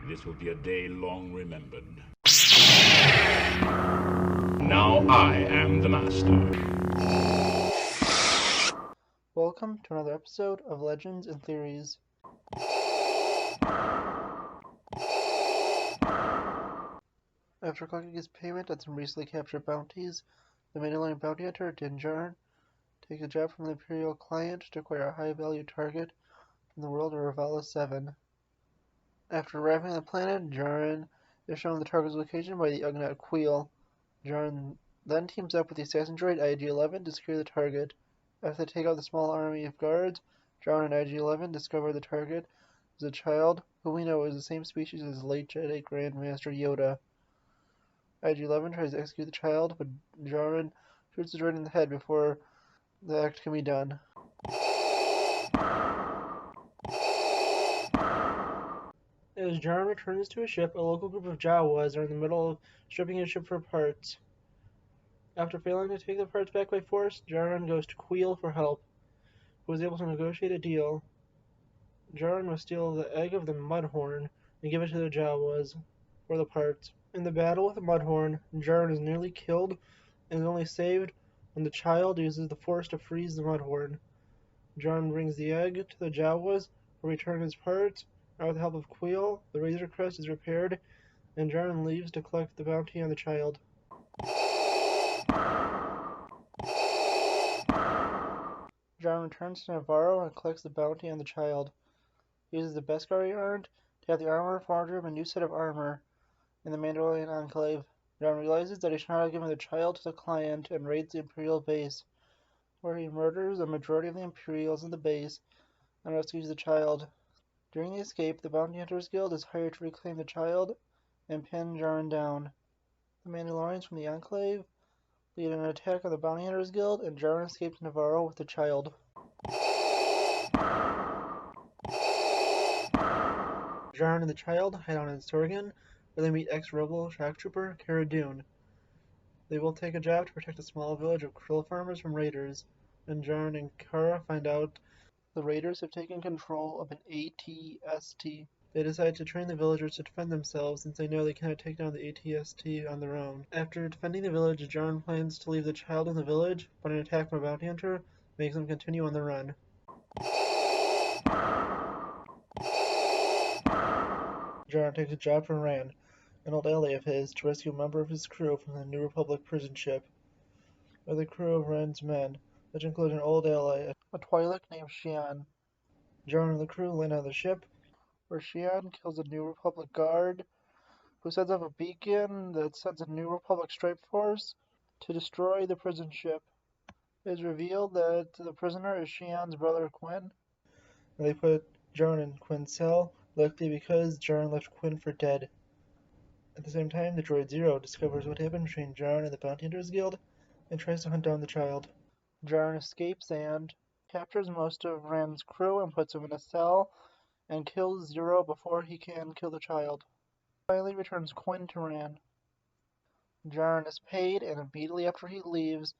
This will be a day long remembered. Now I am the master. Welcome to another episode of Legends and Theories. After collecting his payment on some recently captured bounties, the Mandalorian bounty hunter Din Djarin takes a job from the Imperial client to acquire a high-value target from the world of Ravala 7. After arriving on the planet, Djarin is shown the target's location by the Ugnaught Queel. Djarin then teams up with the assassin droid IG-11 to secure the target. After they take out the small army of guards, Djarin and IG-11 discover the target is a child who we know is the same species as late Jedi Grand Master Yoda. IG-11 tries to execute the child, but Djarin shoots the droid in the head before the act can be done. As Djarin returns to his ship, a local group of Jawas are in the middle of stripping his ship for parts. After failing to take the parts back by force, Djarin goes to Queel for help, who is able to negotiate a deal. Djarin must steal the egg of the Mudhorn and give it to the Jawas for the parts. In the battle with the Mudhorn, Djarin is nearly killed and is only saved when the child uses the Force to freeze the Mudhorn. Djarin brings the egg to the Jawas who return his parts, and with the help of Queel, the Razor Crest is repaired, and Djarin leaves to collect the bounty on the child. Djarin returns to Navarro and collects the bounty on the child. He uses the Beskar he earned to have the armor forger him a new set of armor in the Mandalorian Enclave. Djarin realizes that he should not have given the child to the client and raids the Imperial base, where he murders a majority of the Imperials in the base and rescues the child. During the escape, the Bounty Hunters Guild is hired to reclaim the child and pin Djarin down. The Mandalorians from the Enclave lead an attack on the Bounty Hunters Guild, and Djarin escapes Navarro with the child. Djarin and the child hide out in Sorgan, where they meet ex-rebel shock trooper Cara Dune. They both take a job to protect a small village of krill farmers from raiders, and Djarin and Cara find out the raiders have taken control of an AT-ST. They decide to train the villagers to defend themselves since they know they cannot take down the AT-ST on their own. After defending the village, Djarin plans to leave the child in the village, but an attack from a bounty hunter makes them continue on the run. Djarin takes a job from Ran, an old ally of his, to rescue a member of his crew from the New Republic prison ship. With a crew of Ran's men, which include an old ally, a Twi'lek named Xi'an. Djarin and the crew land on the ship, where Xi'an kills a New Republic guard, who sets up a beacon that sends a New Republic strike force to destroy the prison ship. It is revealed that the prisoner is Xi'an's brother Quinn, and they put Djarin in Quinn's cell, likely because Djarin left Quinn for dead. At the same time, the droid Zero discovers what happened between Djarin and the Bounty Hunters Guild and tries to hunt down the child. Djarin escapes and captures most of Ran's crew and puts him in a cell and kills Zero before he can kill the child. Finally returns Quinn to Ran. Djarin is paid, and immediately after he leaves,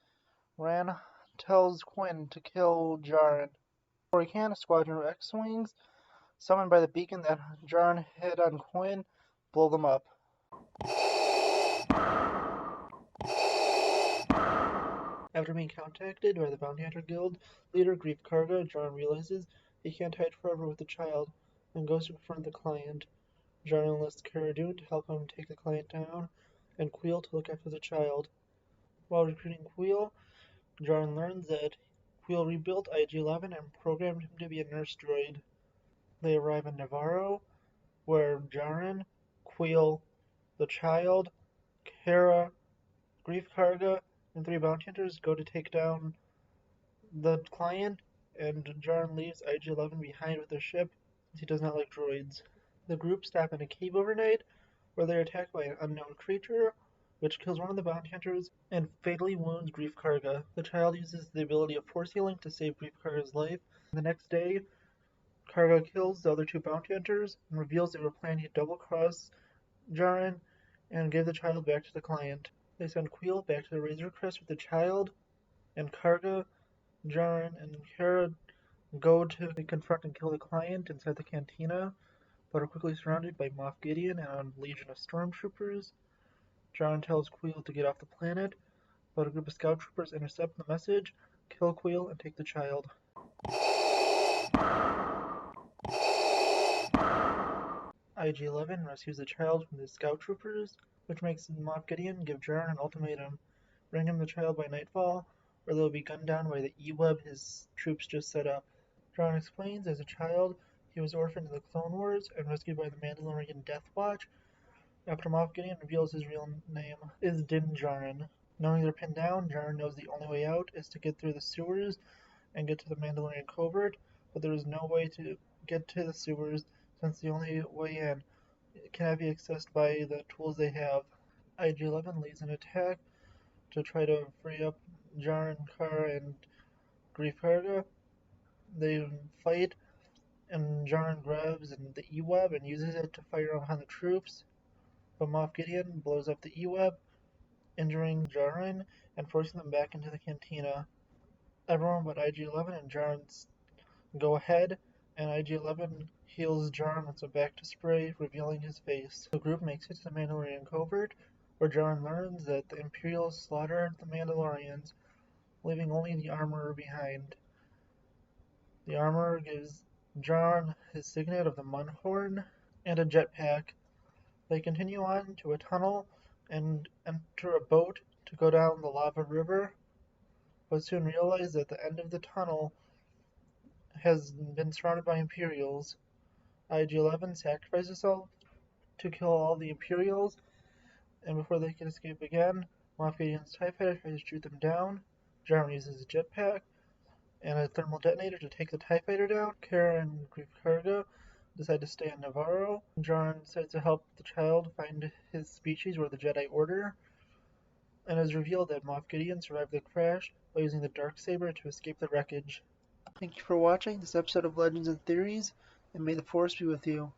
Ran tells Quinn to kill Djarin. Before he can, a squadron of X-Wings, summoned by the beacon that Djarin hid on Quinn, blow them up. After being contacted by the Bounty Hunter Guild leader Greef Karga, Djarin realizes he can't hide forever with the child and goes to confront the client. Djarin enlists Cara Dune to help him take the client down, and Queel to look after the child. While recruiting Queel, Djarin learns that Queel rebuilt IG-11 and programmed him to be a nurse droid. They arrive in Navarro, where Djarin, Queel, the child, Cara, Greef Karga, and 3 bounty hunters go to take down the client, and Djarin leaves IG-11 behind with their ship since he does not like droids. The group stop in a cave overnight, where they are attacked by an unknown creature, which kills one of the bounty hunters and fatally wounds Greef Karga. The child uses the ability of force healing to save Greef Karga's life. The next day, Karga kills the other 2 bounty hunters and reveals they were planning to double-cross Djarin and give the child back to the client. They send Queel back to the Razor Crest with the child, and Karga, Djarin, and Cara go to confront and kill the client inside the cantina, but are quickly surrounded by Moff Gideon and a legion of stormtroopers. Djarin tells Kuiil to get off the planet, but a group of scout troopers intercept the message, kill Kuiil, and take the child. IG-11 rescues the child from the scout troopers, which makes Moff Gideon give Djarin an ultimatum: bring him the child by nightfall, or they will be gunned down by the E-Web his troops just set up. Djarin explains, as a child, he was orphaned in the Clone Wars and rescued by the Mandalorian Death Watch. After Moff Gideon reveals his real name is Din Djarin. Knowing they're pinned down, Djarin knows the only way out is to get through the sewers and get to the Mandalorian covert, but there is no way to get to the sewers since the only way in cannot be accessed by the tools they have. IG-11 leads an attack to try to free up Djarin, Kara, and Greef Karga. They fight, and Djarin grabs the E-Web and uses it to fire upon the troops, but Moff Gideon blows up the E-Web, injuring Djarin and forcing them back into the cantina. Everyone but IG-11 and Djarin go ahead, and IG-11 heals Djarin with some Bacta spray, revealing his face. The group makes it to the Mandalorian covert, where Djarin learns that the Imperials slaughtered the Mandalorians, leaving only the armorer behind. The armorer gives Djarin his signet of the Mudhorn and a jetpack. They continue on to a tunnel and enter a boat to go down the lava river, but soon realize that the end of the tunnel has been surrounded by Imperials. IG-11 sacrifices himself to kill all the Imperials, and before they can escape again, Moff Gideon's TIE Fighter tries to shoot them down. Djarin uses a jetpack and a thermal detonator to take the TIE Fighter down. Kara and Greef Karga decide to stay on Navarro. Djarin decides to help the child find his species, or the Jedi Order, and it is revealed that Moff Gideon survived the crash by using the Darksaber to escape the wreckage. Thank you for watching this episode of Legends and Theories, and may the Force be with you.